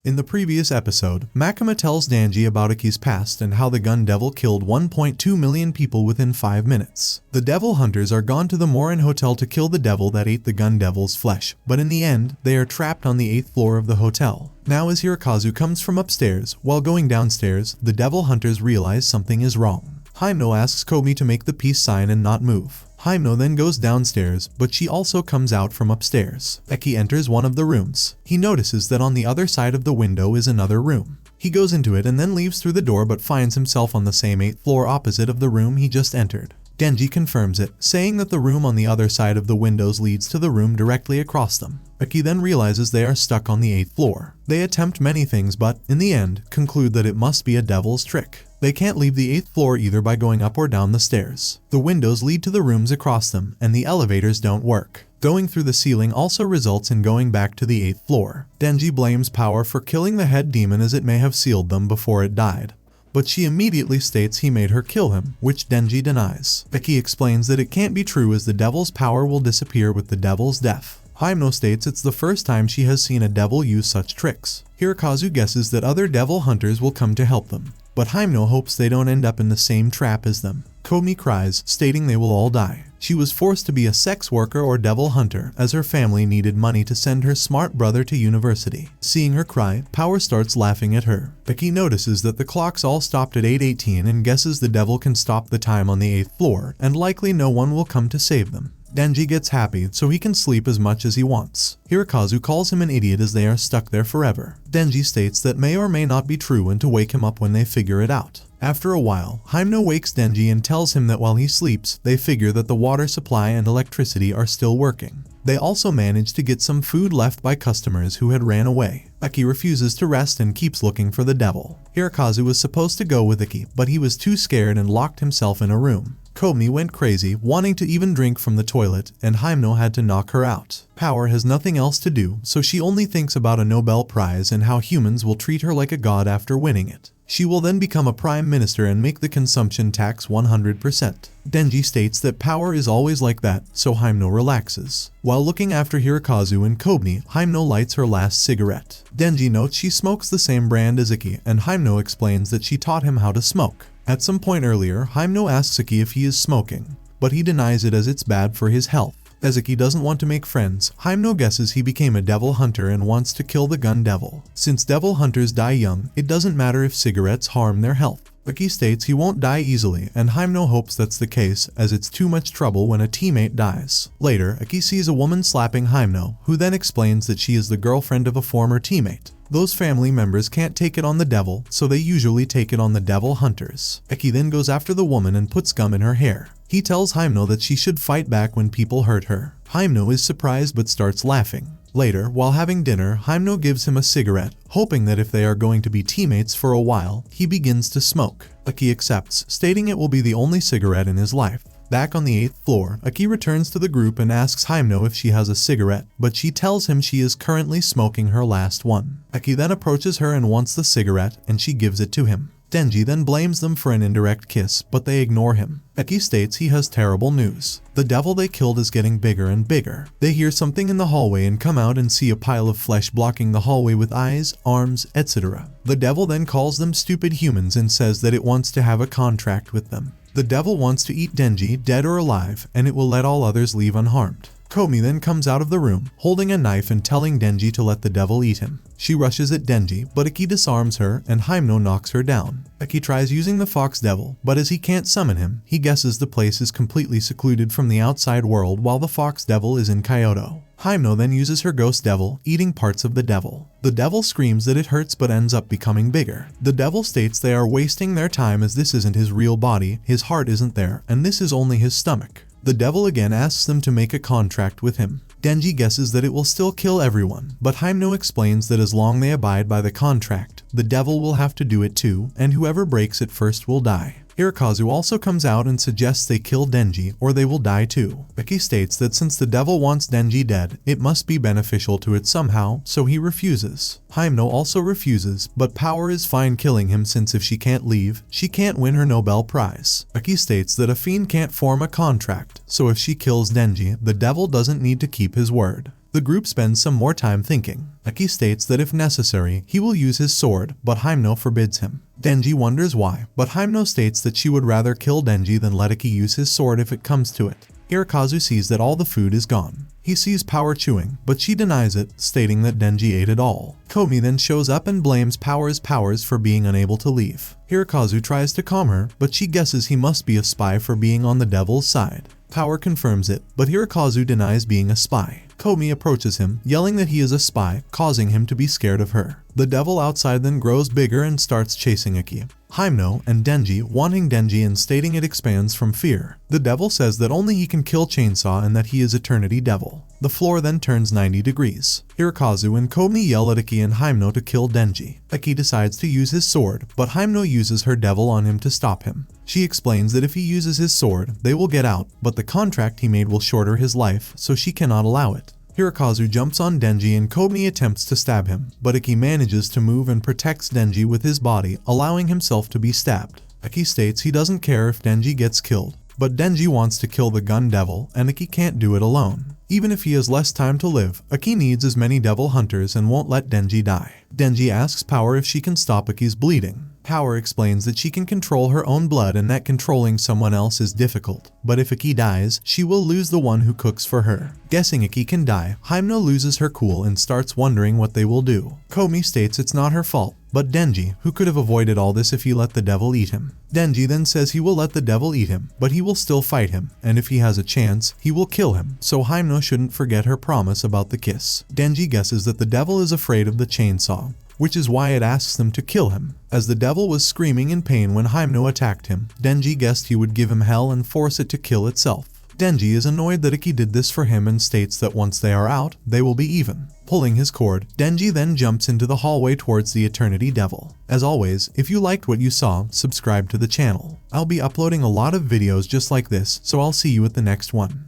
In the previous episode, Makima tells Denji about Iki's past and how the gun devil killed 1.2 million people within 5 minutes. The devil hunters are gone to the Morin Hotel to kill the devil that ate the gun devil's flesh, but in the end, they are trapped on the 8th floor of the hotel. Now as Hirokazu comes from upstairs, while going downstairs, the devil hunters realize something is wrong. Himeno asks Komi to make the peace sign and not move. Himeno then goes downstairs, but she also comes out from upstairs. Eki enters one of the rooms. He notices that on the other side of the window is another room. He goes into it and then leaves through the door but finds himself on the same 8th floor opposite of the room he just entered. Denji confirms it, saying that the room on the other side of the windows leads to the room directly across them. Eki then realizes they are stuck on the 8th floor. They attempt many things but, in the end, conclude that it must be a devil's trick. They can't leave the 8th floor either by going up or down the stairs. The windows lead to the rooms across them, and the elevators don't work. Going through the ceiling also results in going back to the 8th floor. Denji blames Power for killing the head demon as it may have sealed them before it died. But she immediately states he made her kill him, which Denji denies. Eki explains that it can't be true as the devil's power will disappear with the devil's death. Himeno states it's the first time she has seen a devil use such tricks. Hirokazu guesses that other devil hunters will come to help them, but Himeno hopes they don't end up in the same trap as them. Komi cries, stating they will all die. She was forced to be a sex worker or devil hunter as her family needed money to send her smart brother to university. Seeing her cry, Power starts laughing at her. Eki notices that the clocks all stopped at 8:18 and guesses the devil can stop the time on the 8th floor and likely no one will come to save them. Denji gets happy so he can sleep as much as he wants. Hirokazu calls him an idiot as they are stuck there forever. Denji states that may or may not be true and to wake him up when they figure it out. After a while, Himeno wakes Denji and tells him that while he sleeps, they figure that the water supply and electricity are still working. They also manage to get some food left by customers who had ran away. Eki refuses to rest and keeps looking for the devil. Hirokazu was supposed to go with Eki, but he was too scared and locked himself in a room. Komi went crazy, wanting to even drink from the toilet, and Himeno had to knock her out. Power has nothing else to do, so she only thinks about a Nobel Prize and how humans will treat her like a god after winning it. She will then become a prime minister and make the consumption tax 100%. Denji states that Power is always like that, so Himeno relaxes. While looking after Hirokazu and Komi, Himeno lights her last cigarette. Denji notes she smokes the same brand as Iki, and Himeno explains that she taught him how to smoke. At some point earlier, Himeno asks Iki if he is smoking, but he denies it as it's bad for his health. As Iki doesn't want to make friends, Himeno guesses he became a devil hunter and wants to kill the gun devil. Since devil hunters die young, it doesn't matter if cigarettes harm their health. Iki states he won't die easily, and Himeno hopes that's the case as it's too much trouble when a teammate dies. Later, Iki sees a woman slapping Himeno, who then explains that she is the girlfriend of a former teammate. Those family members can't take it on the devil, so they usually take it on the devil hunters. Eki then goes after the woman and puts gum in her hair. He tells Himeno that she should fight back when people hurt her. Himeno is surprised but starts laughing. Later, while having dinner, Himeno gives him a cigarette, hoping that if they are going to be teammates for a while, he begins to smoke. Eki accepts, stating it will be the only cigarette in his life. Back on the 8th floor, Eki returns to the group and asks Himeno if she has a cigarette, but she tells him she is currently smoking her last one. Eki then approaches her and wants the cigarette, and she gives it to him. Denji then blames them for an indirect kiss, but they ignore him. Eki states he has terrible news. The devil they killed is getting bigger and bigger. They hear something in the hallway and come out and see a pile of flesh blocking the hallway with eyes, arms, etc. The devil then calls them stupid humans and says that it wants to have a contract with them. The devil wants to eat Denji, dead or alive, and it will let all others leave unharmed. Komi then comes out of the room, holding a knife and telling Denji to let the devil eat him. She rushes at Denji, but Iki disarms her and Himeno knocks her down. Iki tries using the fox devil, but as he can't summon him, he guesses the place is completely secluded from the outside world while the fox devil is in Kyoto. Himeno then uses her ghost devil, eating parts of the devil. The devil screams that it hurts but ends up becoming bigger. The devil states they are wasting their time as this isn't his real body, his heart isn't there, and this is only his stomach. The devil again asks them to make a contract with him. Denji guesses that it will still kill everyone, but Himeno explains that as long as they abide by the contract, the devil will have to do it too, and whoever breaks it first will die. Hirokazu also comes out and suggests they kill Denji or they will die too. Eki states that since the devil wants Denji dead, it must be beneficial to it somehow, so he refuses. Himeno also refuses, but Power is fine killing him since if she can't leave, she can't win her Nobel Prize. Eki states that a fiend can't form a contract, so if she kills Denji, the devil doesn't need to keep his word. The group spends some more time thinking. Aki states that if necessary, he will use his sword, but Himeno forbids him. Denji wonders why, but Himeno states that she would rather kill Denji than let Aki use his sword if it comes to it. Hirokazu sees that all the food is gone. He sees Power chewing, but she denies it, stating that Denji ate it all. Komi then shows up and blames Powers for being unable to leave. Hirokazu tries to calm her, but she guesses he must be a spy for being on the devil's side. Power confirms it, but Hirokazu denies being a spy. Komi approaches him, yelling that he is a spy, causing him to be scared of her. The devil outside then grows bigger and starts chasing Aki. Himeno and Denji wanting Denji and stating it expands from fear. The devil says that only he can kill Chainsaw and that he is Eternity Devil. The floor then turns 90 degrees. Hirokazu and Komi yell at Aki and Himeno to kill Denji. Aki decides to use his sword, but Himeno uses her devil on him to stop him. She explains that if he uses his sword, they will get out, but the contract he made will shorter his life, so she cannot allow it. Hirokazu jumps on Denji and Komi attempts to stab him, but Aki manages to move and protects Denji with his body, allowing himself to be stabbed. Aki states he doesn't care if Denji gets killed, but Denji wants to kill the gun devil and Aki can't do it alone. Even if he has less time to live, Aki needs as many devil hunters and won't let Denji die. Denji asks Power if she can stop Aki's bleeding. Power explains that she can control her own blood and that controlling someone else is difficult, but if Aki dies, she will lose the one who cooks for her. Guessing Aki can die, Himeno loses her cool and starts wondering what they will do. Komi states it's not her fault, but Denji, who could have avoided all this if he let the devil eat him. Denji then says he will let the devil eat him, but he will still fight him, and if he has a chance, he will kill him, so Himeno shouldn't forget her promise about the kiss. Denji guesses that the devil is afraid of the chainsaw, which is why it asks them to kill him. As the devil was screaming in pain when Himeno attacked him, Denji guessed he would give him hell and force it to kill itself. Denji is annoyed that Aki did this for him and states that once they are out, they will be even. Pulling his cord, Denji then jumps into the hallway towards the Eternity Devil. As always, if you liked what you saw, subscribe to the channel. I'll be uploading a lot of videos just like this, so I'll see you at the next one.